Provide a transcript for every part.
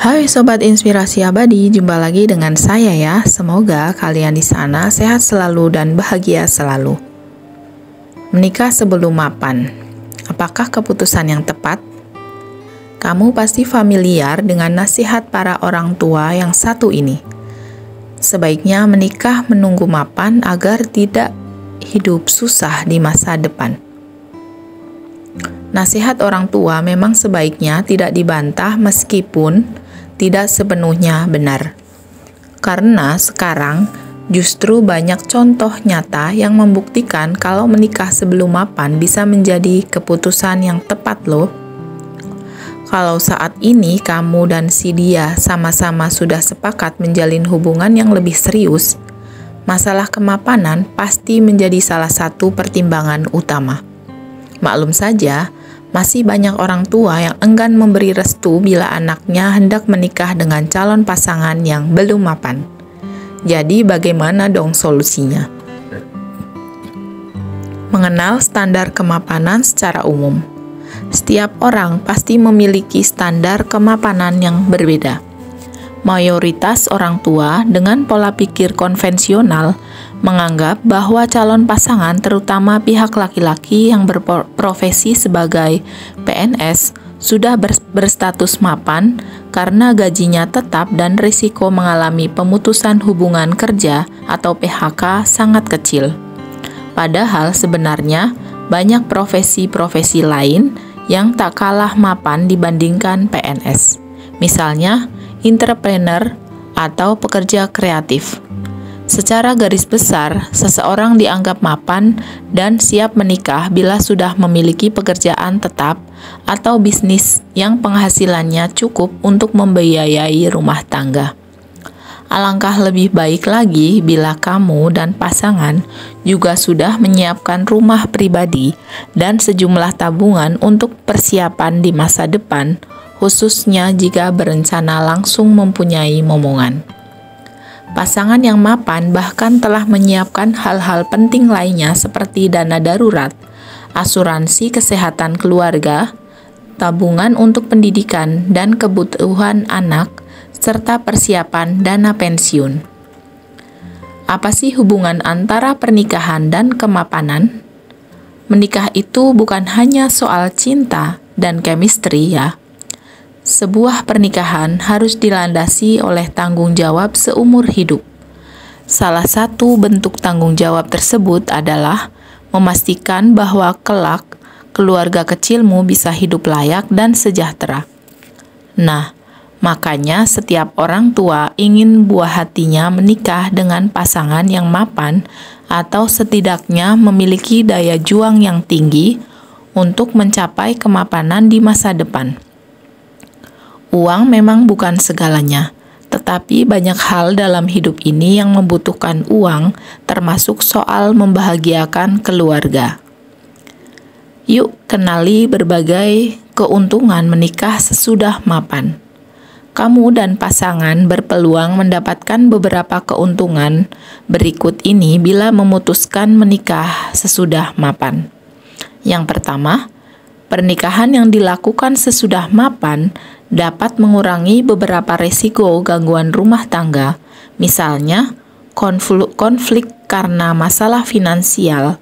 Hai Sobat Inspirasi Abadi, jumpa lagi dengan saya ya. Semoga kalian di sana sehat selalu dan bahagia selalu. Menikah sebelum mapan, apakah keputusan yang tepat? Kamu pasti familiar dengan nasihat para orang tua yang satu ini. Sebaiknya menikah menunggu mapan agar tidak hidup susah di masa depan. Nasihat orang tua memang sebaiknya tidak dibantah meskipun tidak sepenuhnya benar. Karena sekarang justru banyak contoh nyata yang membuktikan kalau menikah sebelum mapan bisa menjadi keputusan yang tepat loh. Kalau saat ini kamu dan si dia sama-sama sudah sepakat menjalin hubungan yang lebih serius, masalah kemapanan pasti menjadi salah satu pertimbangan utama. Maklum saja, masih banyak orang tua yang enggan memberi restu bila anaknya hendak menikah dengan calon pasangan yang belum mapan. Jadi bagaimana dong solusinya? Mengenal standar kemapanan secara umum. Setiap orang pasti memiliki standar kemapanan yang berbeda. Mayoritas orang tua dengan pola pikir konvensional menganggap bahwa calon pasangan, terutama pihak laki-laki yang berprofesi sebagai PNS, sudah berstatus mapan karena gajinya tetap dan risiko mengalami pemutusan hubungan kerja atau PHK sangat kecil. Padahal sebenarnya banyak profesi-profesi lain yang tak kalah mapan dibandingkan PNS. Misalnya, entrepreneur atau pekerja kreatif. Secara garis besar, seseorang dianggap mapan dan siap menikah bila sudah memiliki pekerjaan tetap atau bisnis yang penghasilannya cukup untuk membiayai rumah tangga. Alangkah lebih baik lagi bila kamu dan pasangan juga sudah menyiapkan rumah pribadi dan sejumlah tabungan untuk persiapan di masa depan, khususnya jika berencana langsung mempunyai momongan. Pasangan yang mapan bahkan telah menyiapkan hal-hal penting lainnya seperti dana darurat, asuransi kesehatan keluarga, tabungan untuk pendidikan dan kebutuhan anak, serta persiapan dana pensiun. Apa sih hubungan antara pernikahan dan kemapanan? Menikah itu bukan hanya soal cinta dan chemistry ya. Sebuah pernikahan harus dilandasi oleh tanggung jawab seumur hidup. Salah satu bentuk tanggung jawab tersebut adalah memastikan bahwa kelak keluarga kecilmu bisa hidup layak dan sejahtera. Nah, makanya setiap orang tua ingin buah hatinya menikah dengan pasangan yang mapan atau setidaknya memiliki daya juang yang tinggi untuk mencapai kemapanan di masa depan. Uang memang bukan segalanya, tetapi banyak hal dalam hidup ini yang membutuhkan uang, termasuk soal membahagiakan keluarga. Yuk kenali berbagai keuntungan menikah sesudah mapan. Kamu dan pasangan berpeluang mendapatkan beberapa keuntungan berikut ini bila memutuskan menikah sesudah mapan. Yang pertama, pernikahan yang dilakukan sesudah mapan dapat mengurangi beberapa risiko gangguan rumah tangga, misalnya konflik karena masalah finansial,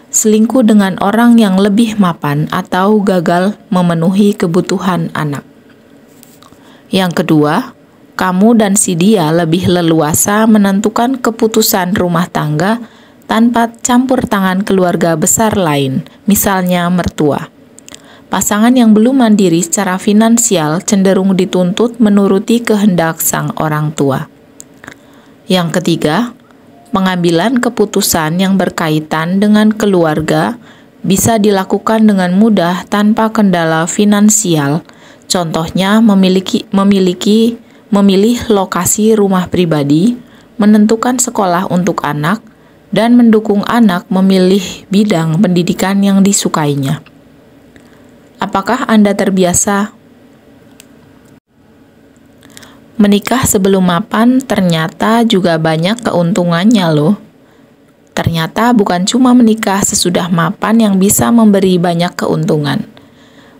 selingkuh dengan orang yang lebih mapan, atau gagal memenuhi kebutuhan anak. Yang kedua, kamu dan si dia lebih leluasa menentukan keputusan rumah tangga tanpa campur tangan keluarga besar lain, misalnya mertua. Pasangan yang belum mandiri secara finansial cenderung dituntut menuruti kehendak sang orang tua. Yang ketiga, pengambilan keputusan yang berkaitan dengan keluarga bisa dilakukan dengan mudah tanpa kendala finansial. Contohnya memilih lokasi rumah pribadi, menentukan sekolah untuk anak, dan mendukung anak memilih bidang pendidikan yang disukainya. Apakah Anda terbiasa menikah sebelum mapan? Ternyata juga banyak keuntungannya loh. Ternyata bukan cuma menikah sesudah mapan yang bisa memberi banyak keuntungan.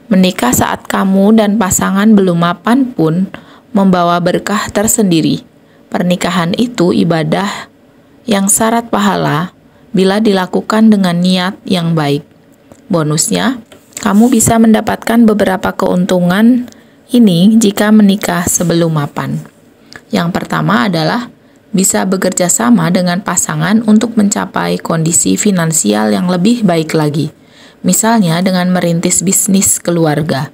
Menikah saat kamu dan pasangan belum mapan pun membawa berkah tersendiri. Pernikahan itu ibadah yang syarat pahala bila dilakukan dengan niat yang baik. Bonusnya, kamu bisa mendapatkan beberapa keuntungan ini jika menikah sebelum mapan. Yang pertama adalah bisa bekerja sama dengan pasangan untuk mencapai kondisi finansial yang lebih baik lagi. Misalnya dengan merintis bisnis keluarga.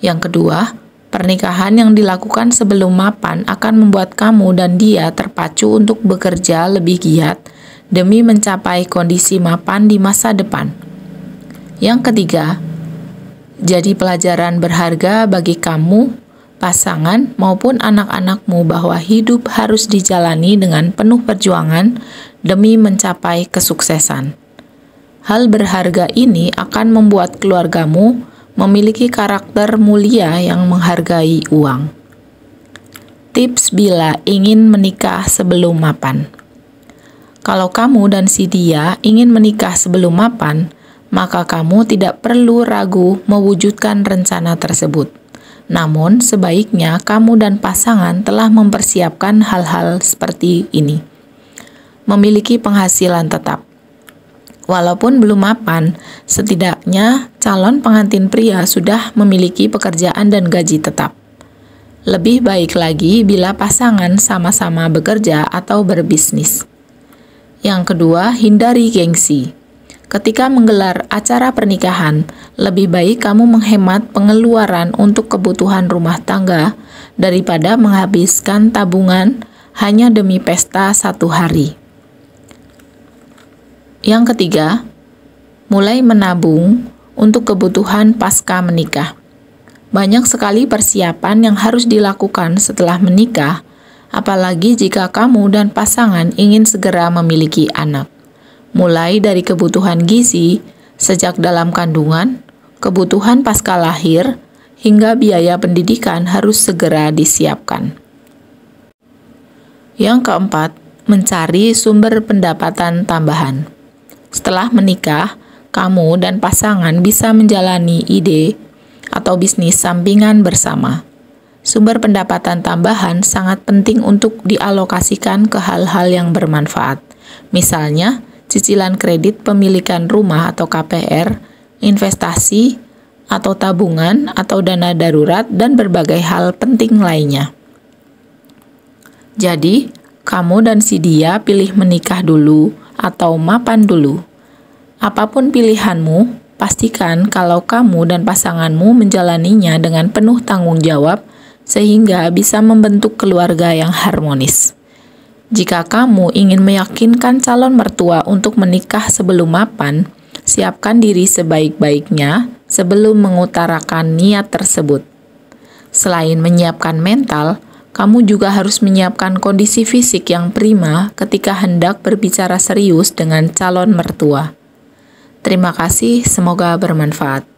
Yang kedua, pernikahan yang dilakukan sebelum mapan akan membuat kamu dan dia terpacu untuk bekerja lebih giat demi mencapai kondisi mapan di masa depan. Yang ketiga, jadi pelajaran berharga bagi kamu, pasangan, maupun anak-anakmu bahwa hidup harus dijalani dengan penuh perjuangan demi mencapai kesuksesan. Hal berharga ini akan membuat keluargamu memiliki karakter mulia yang menghargai uang. Tips bila ingin menikah sebelum mapan. Kalau kamu dan si dia ingin menikah sebelum mapan, maka kamu tidak perlu ragu mewujudkan rencana tersebut. Namun, sebaiknya kamu dan pasangan telah mempersiapkan hal-hal seperti ini. Memiliki penghasilan tetap. Walaupun belum mapan, setidaknya calon pengantin pria sudah memiliki pekerjaan dan gaji tetap. Lebih baik lagi bila pasangan sama-sama bekerja atau berbisnis. Yang kedua, hindari gengsi. Ketika menggelar acara pernikahan, lebih baik kamu menghemat pengeluaran untuk kebutuhan rumah tangga daripada menghabiskan tabungan hanya demi pesta satu hari. Yang ketiga, mulai menabung untuk kebutuhan pasca menikah. Banyak sekali persiapan yang harus dilakukan setelah menikah, apalagi jika kamu dan pasangan ingin segera memiliki anak. Mulai dari kebutuhan gizi sejak dalam kandungan, kebutuhan pasca lahir, hingga biaya pendidikan harus segera disiapkan. Yang keempat, mencari sumber pendapatan tambahan. Setelah menikah, kamu dan pasangan bisa menjalani ide atau bisnis sampingan bersama. Sumber pendapatan tambahan sangat penting untuk dialokasikan ke hal-hal yang bermanfaat. Misalnya, cicilan kredit pemilikan rumah atau KPR, investasi, atau tabungan, atau dana darurat, dan berbagai hal penting lainnya. Jadi, kamu dan si dia pilih menikah dulu atau mapan dulu. Apapun pilihanmu, pastikan kalau kamu dan pasanganmu menjalaninya dengan penuh tanggung jawab sehingga bisa membentuk keluarga yang harmonis. Jika kamu ingin meyakinkan calon mertua untuk menikah sebelum mapan, siapkan diri sebaik-baiknya sebelum mengutarakan niat tersebut. Selain menyiapkan mental, kamu juga harus menyiapkan kondisi fisik yang prima ketika hendak berbicara serius dengan calon mertua. Terima kasih, semoga bermanfaat.